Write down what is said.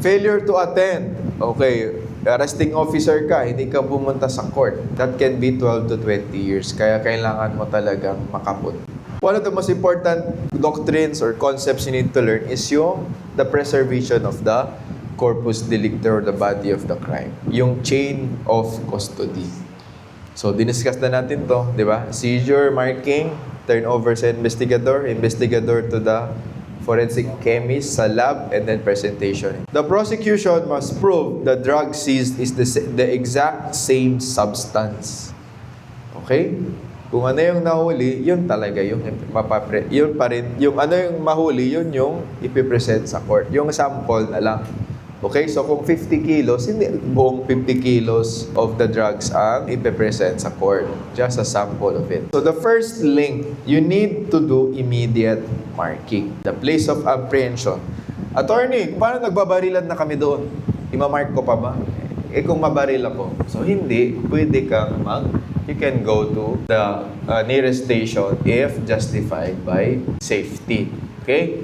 Failure to attend. Okay, arresting officer ka, hindi ka pumunta sa court. That can be 12 to 20 years. Kaya kailangan mo talagang makaput. One of the most important doctrines or concepts you need to learn is the preservation of the corpus delicti or the body of the crime. Yung chain of custody. So, diniscuss na natin to, di ba? Seizure, marking, turnover sa investigador, investigador to the forensic chemist sa lab, and then presentation. The prosecution must prove the drug seized is the exact same substance. Okay? Kung ano yung nahuli, yun talaga yung yun pa rin. Yung ano yung mahuli, yun yung ipipresent sa court. Yung sample na lang. Okay? So kung 50 kilos, hindi buong 50 kilos of the drugs ang ipipresent sa court. Just a sample of it. So the first link, you need to do immediate marking. The place of apprehension. Attorney, paano nagbabarilan na kami doon? Imamark ko pa ba? Eh kung mabaril ako. So hindi, pwede kang you can go to the nearest station if justified by safety. Okay?